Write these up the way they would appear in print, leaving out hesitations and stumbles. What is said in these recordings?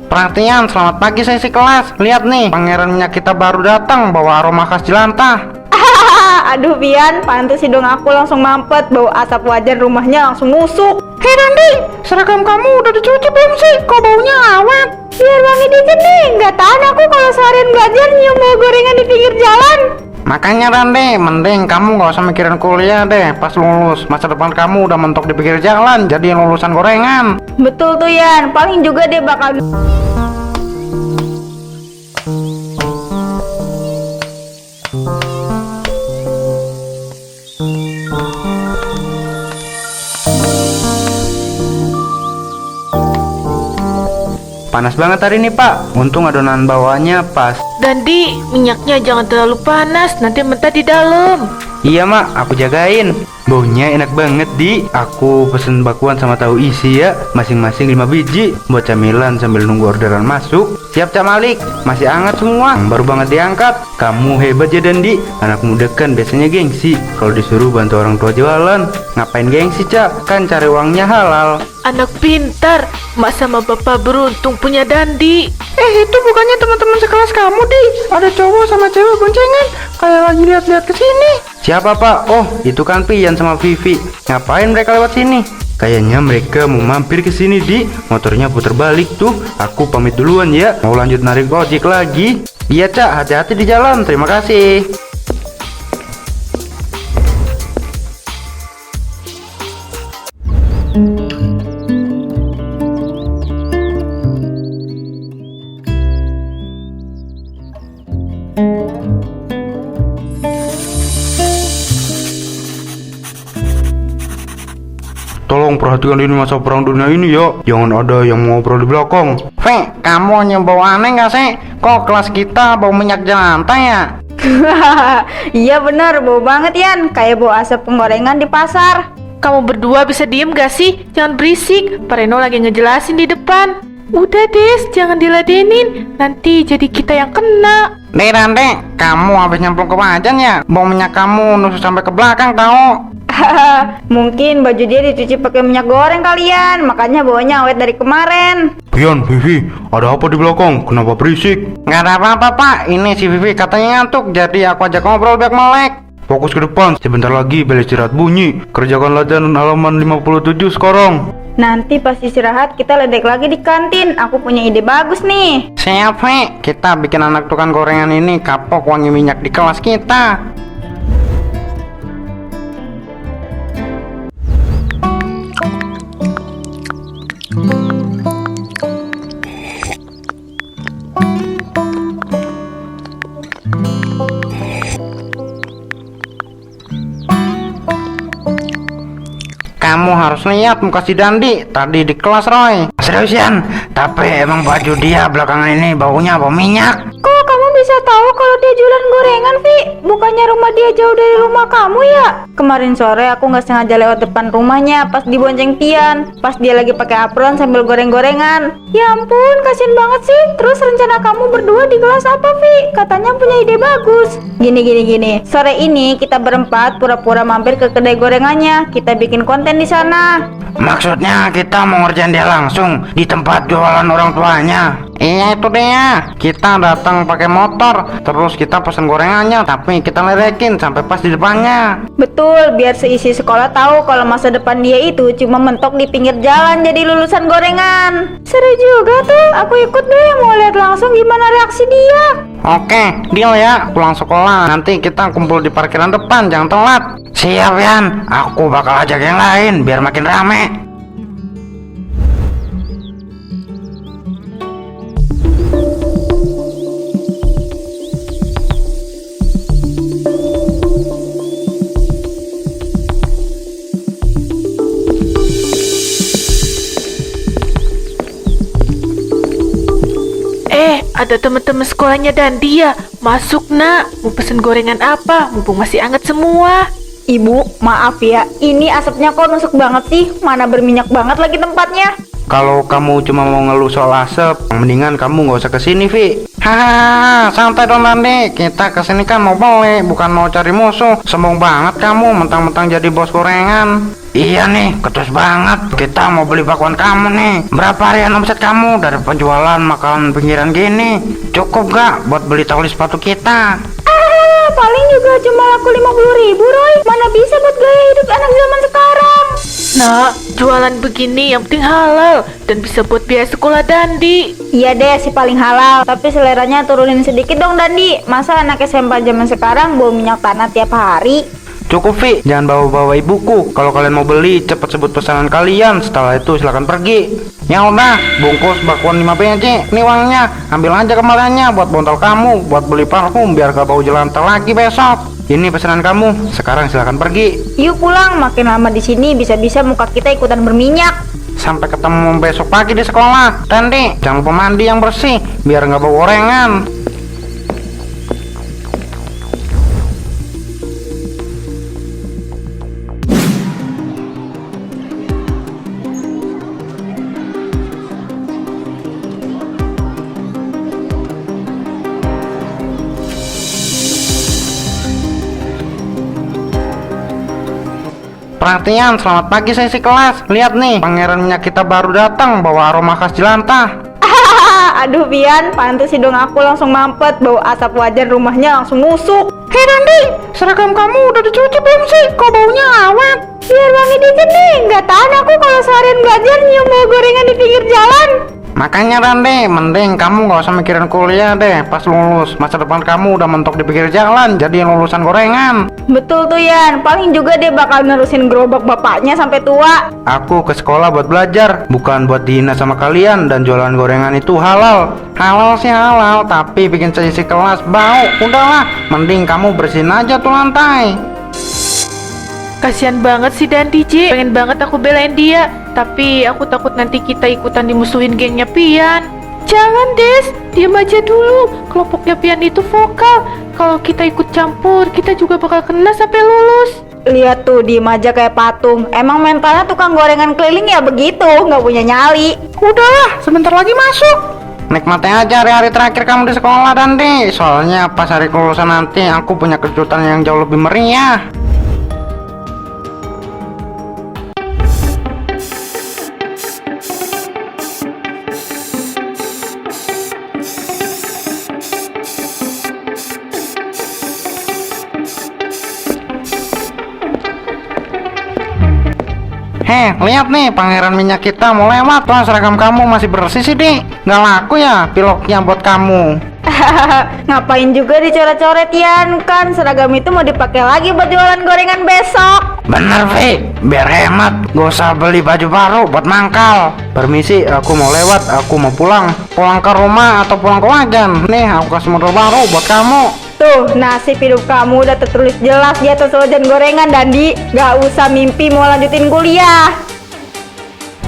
Perhatian, selamat pagi seisi kelas. Lihat nih, pangeran minyak kita baru datang bawa aroma khas jelantah. Aduh Pian, pantes sih dong aku langsung mampet. Bau asap wajan rumahnya langsung nusuk. Hei Randi, seragam kamu udah dicuci belum sih? Kok baunya awet? Biar wangi dikit nih, nggak tahan aku kalau seharian belajar nyium bau gorengan di pinggir jalan. Makanya Randi, mending kamu gak usah mikirin kuliah deh. Pas lulus, masa depan kamu udah mentok di pinggir jalan, jadi lulusan gorengan. Betul tuh Yan, paling juga dia bakal Panas banget hari ini Pak, untung adonan bawaannya pas. Dan di minyaknya jangan terlalu panas, nanti mentah di dalam. Iya Mak, aku jagain. Baunya enak banget Di. Aku pesen bakwan sama tahu isi ya, masing-masing 5 biji buat camilan sambil nunggu orderan masuk. Siap Cak Malik, masih hangat semua, baru banget diangkat. Kamu hebat ya Dandi, anak muda kan biasanya gengsi kalau disuruh bantu orang tua jualan. Ngapain gengsi Cak, kan cari uangnya halal. Anak pintar, mak sama bapak beruntung punya Dandi. Itu bukannya teman-teman sekelas kamu Di? Ada cowok sama cewek boncengan, kayak lagi lihat-lihat ke sini. Siapa Pak? Oh, itu kan Pian sama Vivi. Ngapain mereka lewat sini? Kayaknya mereka mau mampir ke sini Di. Motornya puter balik tuh. Aku pamit duluan ya. Mau lanjut narik ojek lagi. Iya Cak, hati-hati di jalan. Terima kasih. Tolong perhatikan ini masa perang dunia ini ya. Jangan ada yang mau ngobrol di belakang. Fe, kamu hanya bau aneh gak sih? Kok kelas kita bau minyak jelantah ya? Iya bener, bau banget Yan, kayak bau asap penggorengan di pasar. Kamu berdua bisa diem gak sih? Jangan berisik, Pak Reno lagi ngejelasin di depan. Udah Des, jangan diladenin, nanti jadi kita yang kena. Nih Rande, kamu habis nyemplung ke wajan ya? Bau minyak kamu nusuk sampai ke belakang tau. Mungkin baju dia dicuci pakai minyak goreng kalian, makanya baunya awet dari kemarin. Pian, Vivi, ada apa di belakang? Kenapa berisik? Nggak ada apa-apa Pak, ini si Vivi katanya ngantuk, jadi aku ajak ngobrol biar melek. Fokus ke depan, sebentar lagi bel istirahat bunyi. Kerjakan latihan halaman 57 sekarang. Nanti pas istirahat kita ledek lagi di kantin. Aku punya ide bagus nih. Siap Fe, kita bikin anak tukang gorengan ini kapok wangi minyak di kelas kita. Kamu harus lihat muka si Dandi tadi di kelas Roy. Seriusan, tapi emang baju dia belakangan ini baunya bau minyak. Kok kamu bisa tahu kalau dia jualan gorengan, Vi? Bukannya rumah dia jauh dari rumah kamu ya? Kemarin sore aku nggak sengaja lewat depan rumahnya pas dibonceng Tian. Pas dia lagi pakai apron sambil goreng-gorengan. Ya ampun, kasian banget sih. Terus rencana kamu berdua di kelas apa, Vi? Katanya punya ide bagus. Gini. Sore ini kita berempat pura-pura mampir ke kedai gorengannya. Kita bikin konten di sana. Maksudnya kita mau ngerjain dia langsung di tempat jualan orang tuanya. Iya itu dia. Kita datang pakai motor, terus kita pesen gorengannya, tapi kita ledekin sampai pas di depannya. Betul, biar seisi sekolah tahu kalau masa depan dia itu cuma mentok di pinggir jalan jadi lulusan gorengan. Seru juga tuh, aku ikut deh mau lihat langsung gimana reaksi dia. Oke, deal ya. Pulang sekolah nanti kita kumpul di parkiran depan, jangan telat. Siap Yan, aku bakal ajak yang lain biar makin rame. Ada teman-teman sekolahnya dan dia. Masuk nak, mau pesen gorengan apa? Mumpung masih hangat semua. Ibu, maaf ya, ini asapnya kok nusuk banget sih. Mana berminyak banget lagi tempatnya. Kalau kamu cuma mau ngeluh soal asap, mendingan kamu nggak usah kesini, Vi. Hahaha, santai dong Dandi. Kita kesini kan mau beli, bukan mau cari musuh. Sombong banget kamu, mentang-mentang jadi bos gorengan. Iya nih, ketus banget. Kita mau beli bakwan kamu nih. Berapa harian omset kamu dari penjualan makanan pinggiran gini? Cukup gak buat beli tali sepatu kita? Paling juga cuma laku 50.000, Roy. Mana bisa buat gaya hidup anak zaman sekarang. Nah, jualan begini yang penting halal dan bisa buat biaya sekolah Dandi. Iya deh, si paling halal. Tapi seleranya turunin sedikit dong, Dandi. Masa anak SMP zaman sekarang bawa minyak tanah tiap hari? Cukup, Vi, jangan bawa-bawa ibuku. Kalau kalian mau beli, cepat sebut pesanan kalian. Setelah itu silakan pergi. Ya udah, bungkus bakwan 5 biji. Nih uangnya, ambil aja kembaliannya buat botol kamu, buat beli parfum biar gak bau jelantah lagi besok. Ini pesanan kamu. Sekarang silakan pergi. Yuk pulang, makin lama di sini bisa-bisa muka kita ikutan berminyak. Sampai ketemu besok pagi di sekolah. Dandi, jangan lupa mandi yang bersih biar nggak bau gorengan. Perhatian, selamat pagi sesi kelas. Lihat nih, pangeran minyak kita baru datang bawa aroma khas jelantah. Aduh Pian, pantes sih dong aku langsung mampet. Bau asap wajan rumahnya langsung nusuk. Hei Dandi, seragam kamu udah dicuci belum sih? Kok baunya awet? Biar wangi dikit nih, nggak tahan aku kalau seharian belajar nyium bau gorengan di pinggir jalan. Makanya Dandi, mending kamu gak usah mikirin kuliah deh. Pas lulus, masa depan kamu udah mentok di pinggir jalan, jadi lulusan gorengan. Betul tuh Yan, paling juga dia bakal nerusin gerobak bapaknya sampai tua. Aku ke sekolah buat belajar, bukan buat dihina sama kalian. Dan jualan gorengan itu halal. Halal sih halal, tapi bikin sesi kelas bau. Udahlah, mending kamu bersihin aja tuh lantai. Kasian banget sih Dandi, J. Pengen banget aku belain dia, tapi aku takut nanti kita ikutan dimusuhin gengnya Pian. Jangan Des, diam aja dulu. Kelompoknya Pian itu vokal. Kalau kita ikut campur, kita juga bakal kena sampai lulus. Lihat tuh, diem aja kayak patung. Emang mentalnya tukang gorengan keliling ya begitu, nggak punya nyali. Udahlah, sebentar lagi masuk. Nikmatin aja hari-hari terakhir kamu di sekolah Dandi. Soalnya pas hari kelulusan nanti aku punya kejutan yang jauh lebih meriah. Heh, lihat nih, pangeran minyak kita mau lewat. Tuh, seragam kamu masih bersih sih, Di. Nggak laku ya piloknya buat kamu. Ngapain juga dicoret-coret Yan? Kan seragam itu mau dipakai lagi buat jualan gorengan besok. Bener, Vi. Biar hemat, gak usah beli baju baru buat mangkal. Permisi, aku mau lewat, aku mau pulang. Pulang ke rumah atau pulang ke wajan. Nih, aku kasih modal baru buat kamu. Tuh, nasib hidup kamu udah tertulis jelas di atas wajan gorengan, Dandi. Gak usah mimpi mau lanjutin kuliah.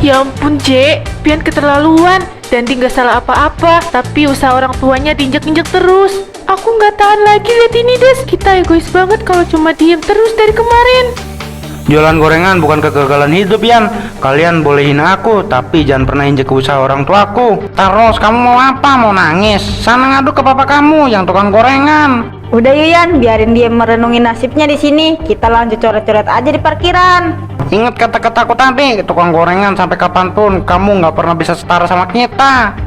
Ya ampun J, Pian keterlaluan. Dandi nggak salah apa-apa, tapi usaha orang tuanya diinjak-injak terus. Aku nggak tahan lagi lihat ini Des. Kita egois banget kalau cuma diem terus dari kemarin. Jualan gorengan bukan kegagalan hidup, Yan. Kalian boleh hina aku, tapi jangan pernah injek ke usaha orang tuaku. Terus, kamu mau apa? Mau nangis? Sana ngadu ke papa kamu yang tukang gorengan. Udah Yuyan, biarin dia merenungi nasibnya di sini. Kita lanjut coret-coret aja di parkiran. Ingat kata-kataku tadi, tukang gorengan sampai kapanpun kamu nggak pernah bisa setara sama kita.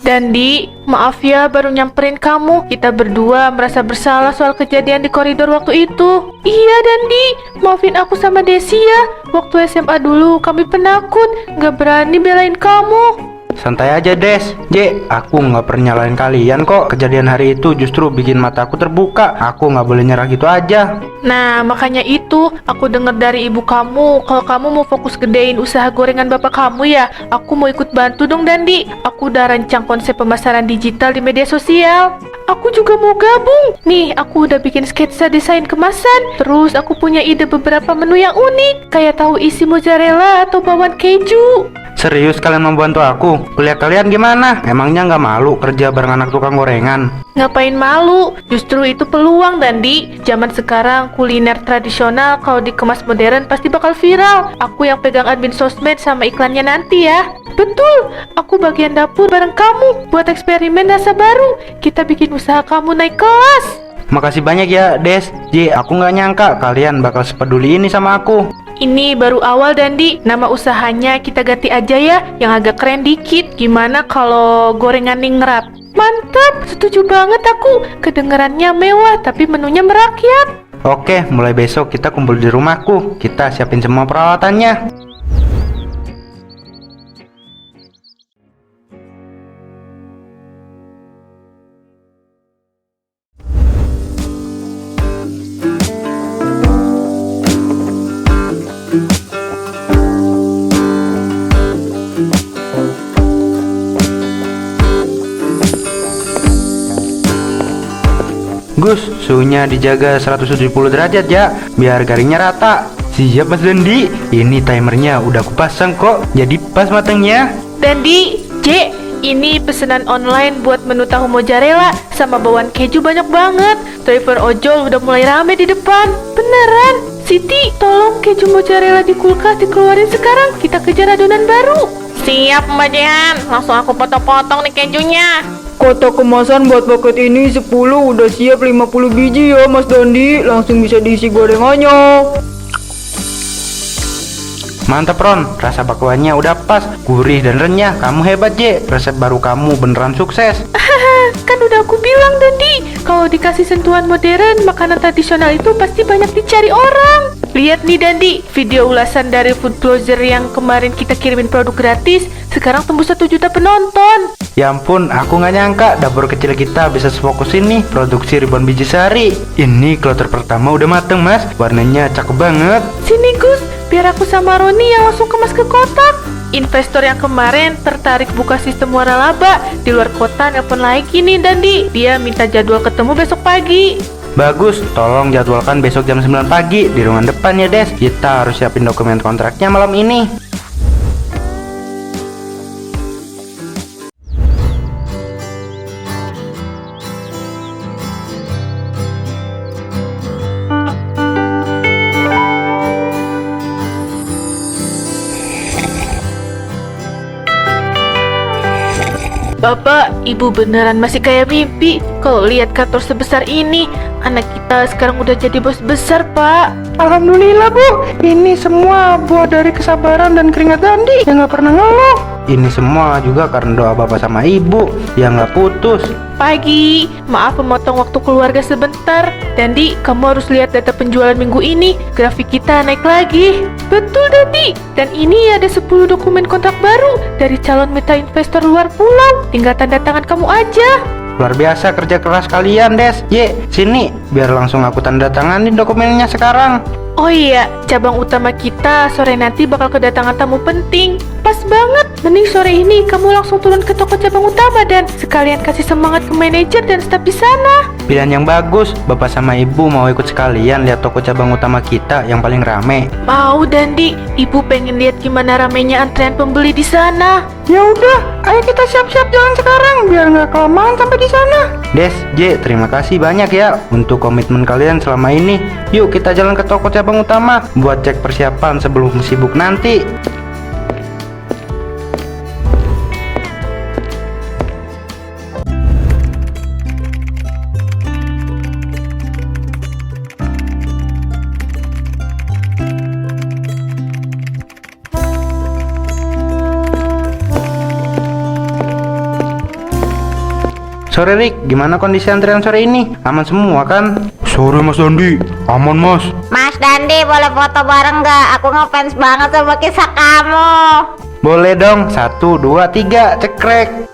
Dandi, maaf ya baru nyamperin kamu. Kita berdua merasa bersalah soal kejadian di koridor waktu itu. Iya Dandi, maafin aku sama Desi ya. Waktu SMA dulu kami penakut, gak berani belain kamu. santai aja Des. J, aku nggak pernah nyalain kalian kok. Kejadian hari itu justru bikin mataku terbuka. Aku nggak boleh nyerah gitu aja. Nah, makanya itu aku dengar dari ibu kamu kalau kamu mau fokus gedein usaha gorengan bapak kamu ya. Aku mau ikut bantu dong Dandi. Aku udah rancang konsep pemasaran digital di media sosial. Aku juga mau gabung. Nih, aku udah bikin sketsa desain kemasan. Terus aku punya ide beberapa menu yang unik, kayak tahu isi mozzarella atau bawang keju. Serius kalian membantu aku? Kuliah kalian gimana? Emangnya nggak malu kerja bareng anak tukang gorengan? Ngapain malu? Justru itu peluang, Dandi. Zaman sekarang kuliner tradisional kalau dikemas modern pasti bakal viral. Aku yang pegang admin sosmed sama iklannya nanti ya. Betul, aku bagian dapur bareng kamu buat eksperimen rasa baru. Kita bikin usaha kamu naik kelas. Makasih banyak ya Des. J, aku nggak nyangka kalian bakal sepeduli ini sama aku. Ini baru awal Dandi, nama usahanya kita ganti aja ya, yang agak keren dikit. Gimana kalau gorengan ningrat? Mantap, setuju banget aku. Kedengarannya mewah tapi menunya merakyat. Oke, mulai besok kita kumpul di rumahku. Kita siapin semua peralatannya. Gus, suhunya dijaga 170 derajat ya, biar garingnya rata. Siap Mas Dandi, ini timernya udah aku pasang kok, jadi pas matangnya. Dandi, J, ini pesanan online buat menu tahu mozzarella sama bawang keju banyak banget. Driver ojol udah mulai rame di depan. Beneran, Siti, tolong keju mozzarella di kulkas dikeluarin sekarang, kita kejar adonan baru. Siap Mbak Jehan, langsung aku potong-potong nih kejunya. Kotak kemasan buat paket ini 10 udah siap 50 biji ya Mas Dandi. Langsung bisa diisi gorengannya. Mantap Ron, rasa bakwannya udah pas, gurih dan renyah. Kamu hebat J, resep baru kamu beneran sukses. Kan udah aku bilang Dandi, kalau dikasih sentuhan modern, makanan tradisional itu pasti banyak dicari orang. Lihat nih Dandi, video ulasan dari food blogger yang kemarin kita kirimin produk gratis, sekarang tembus 1 juta penonton. Ya ampun, aku nggak nyangka dapur kecil kita bisa sefokus ini produksi ribuan biji sehari. Ini kloter pertama udah mateng Mas, warnanya cakep banget. Sini Gus, biar aku sama Roni yang langsung kemas ke kotak. Investor yang kemarin tertarik buka sistem waralaba di luar kota nelpon lagi nih Dandi. Dia minta jadwal ketemu besok pagi. Bagus, tolong jadwalkan besok jam 9 pagi di ruangan depan ya Des. Kita harus siapin dokumen kontraknya malam ini. Bapak, ibu beneran masih kayak mimpi. Kalau lihat kantor sebesar ini, anak kita sekarang udah jadi bos besar, Pak. Alhamdulillah Bu, ini semua buah dari kesabaran dan keringat Dandi yang nggak pernah ngeluh. Ini semua juga karena doa bapak sama ibu yang nggak putus. Pagi, maaf memotong waktu keluarga sebentar. Dandi, kamu harus lihat data penjualan minggu ini. Grafik kita naik lagi. Betul Dandi, dan ini ada 10 dokumen kontrak baru dari calon mitra investor luar pulau. Tinggal tanda tangan kamu aja. Luar biasa kerja keras kalian Des. Ye, sini biar langsung aku tanda tanganin dokumennya sekarang. Oh iya, cabang utama kita sore nanti bakal kedatangan tamu penting. Pas banget, mending sore ini kamu langsung turun ke toko cabang utama dan sekalian kasih semangat ke manajer dan staf di sana. Pilihan yang bagus, bapak sama ibu mau ikut sekalian lihat toko cabang utama kita yang paling rame. Mau Dandi, ibu pengen lihat gimana ramenya antrean pembeli di sana. Ya udah, ayo kita siap-siap jalan sekarang biar nggak kelamaan sampai di sana. Des, J, terima kasih banyak ya untuk komitmen kalian selama ini. Yuk kita jalan ke toko cabang utama buat cek persiapan sebelum sibuk nanti. Sore Rik, gimana kondisi antrean sore ini? Aman semua kan? Sore Mas Dandi, aman Mas. Mas Dandi boleh foto bareng nggak? Aku ngefans banget sama kisah kamu. Boleh dong, 1, 2, 3, cekrek.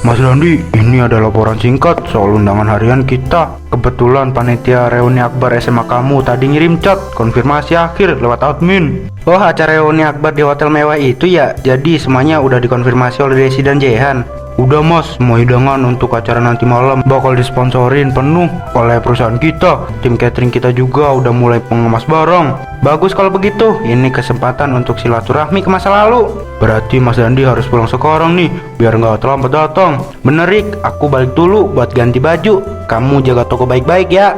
Mas Dandi, ini ada laporan singkat soal undangan harian kita. Kebetulan panitia reuni akbar SMA kamu tadi ngirim chat konfirmasi akhir lewat admin. Oh, acara reuni akbar di hotel mewah itu ya? Jadi semuanya udah dikonfirmasi oleh Desi dan Jehan? Udah mas, semua hidangan untuk acara nanti malam bakal disponsorin penuh oleh perusahaan kita. Tim catering kita juga udah mulai mengemas barang. Bagus kalau begitu, ini kesempatan untuk silaturahmi ke masa lalu. Berarti Mas Dandi harus pulang sekarang nih, biar nggak terlambat datang. Bener Rik, aku balik dulu buat ganti baju. Kamu jaga toko baik-baik ya.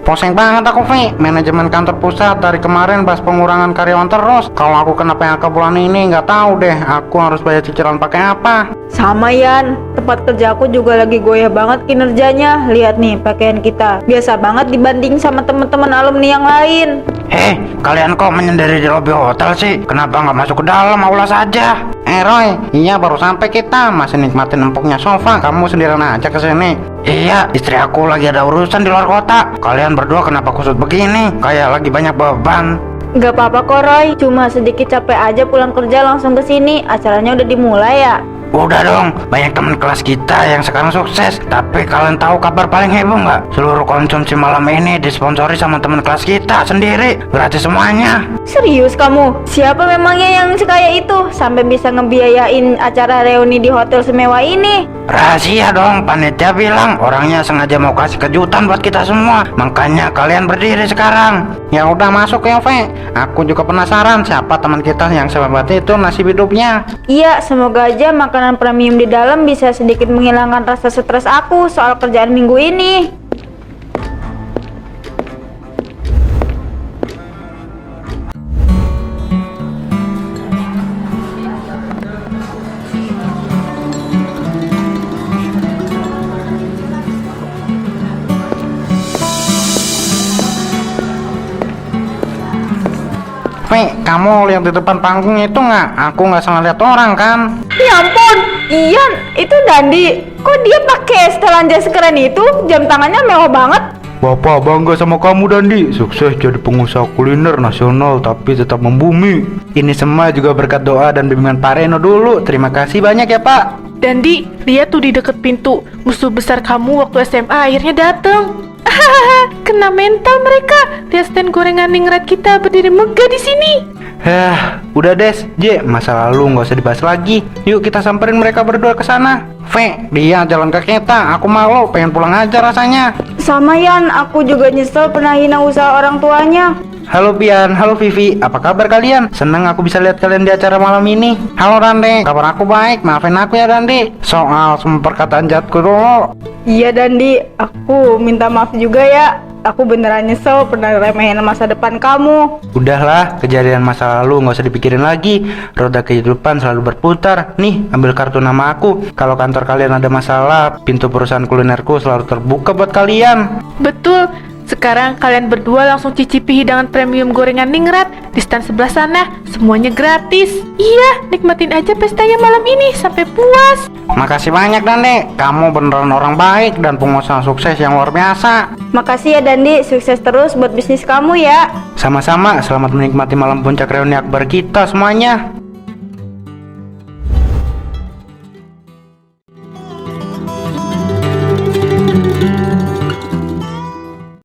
Pusing banget aku, Vi. Manajemen kantor pusat dari kemarin bahas pengurangan karyawan terus. Kalau aku kena PHK bulan ini nggak tahu deh aku harus bayar cicilan pakai apa. Sama Yan, tempat kerja aku juga lagi goyah banget kinerjanya. Lihat nih pakaian kita, biasa banget dibanding sama teman-teman alumni yang lain. Kalian kok menyendiri di lobi hotel sih? Kenapa nggak masuk ke dalam aula saja? Roy, iya baru sampai kita, masih nikmatin empuknya sofa. Kamu sendirian aja ke sini. Iya, istri aku lagi ada urusan di luar kota. Kalian berdua kenapa kusut begini? Kayak lagi banyak beban. Gak apa-apa kok Roy, cuma sedikit capek aja pulang kerja langsung ke sini. Acaranya udah dimulai ya. Udah dong, banyak teman kelas kita yang sekarang sukses. Tapi kalian tahu kabar paling heboh nggak? Seluruh konsumsi malam ini disponsori sama teman kelas kita sendiri, gratis semuanya. Serius kamu? Siapa memangnya yang sekaya itu sampai bisa ngebiayain acara reuni di hotel semewah ini? Rahasia dong, panitia bilang orangnya sengaja mau kasih kejutan buat kita semua. Makanya kalian berdiri sekarang. Ya udah masuk ya, Ve. Aku juga penasaran siapa teman kita yang sehebat itu nasib hidupnya. Iya, semoga aja makanan premium di dalam bisa sedikit menghilangkan rasa stres aku soal kerjaan minggu ini. Ve, kamu lihat di depan panggung itu nggak? Aku nggak salah lihat orang kan? Ya ampun, Ian, itu Dandi. Kok dia pakai setelan jas keren itu? Jam tangannya mewah banget. Bapak bangga sama kamu Dandi, sukses jadi pengusaha kuliner nasional tapi tetap membumi. Ini semua juga berkat doa dan bimbingan Pak Reno dulu. Terima kasih banyak ya Pak. Dandi, lihat tuh di deket pintu, musuh besar kamu waktu SMA akhirnya dateng. Kena mental mereka. Lihat stand gorengan ningrat kita berdiri megah di sini. Udah Des, J, masa lalu nggak usah dibahas lagi. Yuk kita samperin mereka berdua ke sana. V, dia jalan ke kita. Aku malu, pengen pulang aja rasanya. Sama Yan, aku juga nyesel pernah hina usaha orang tuanya. Halo Pian, halo Vivi, apa kabar kalian? Seneng aku bisa lihat kalian di acara malam ini. Halo Dandi, kabar aku baik, maafin aku ya Dandi. Soal semua perkataan jahatku dulu. Iya Dandi, aku minta maaf juga ya. Aku beneran nyesel pernah remehin masa depan kamu. Udahlah, kejadian masa lalu nggak usah dipikirin lagi. Roda kehidupan selalu berputar. Nih, ambil kartu nama aku. Kalau kantor kalian ada masalah, pintu perusahaan kulinerku selalu terbuka buat kalian. Betul. Sekarang kalian berdua langsung cicipi hidangan premium gorengan ningrat di stand sebelah sana. Semuanya gratis. Iya, nikmatin aja pestanya malam ini sampai puas. Makasih banyak Dandi, kamu beneran orang baik dan pengusaha sukses yang luar biasa. Makasih ya Dandi, sukses terus buat bisnis kamu ya. Sama-sama, selamat menikmati malam puncak reuni akbar kita semuanya.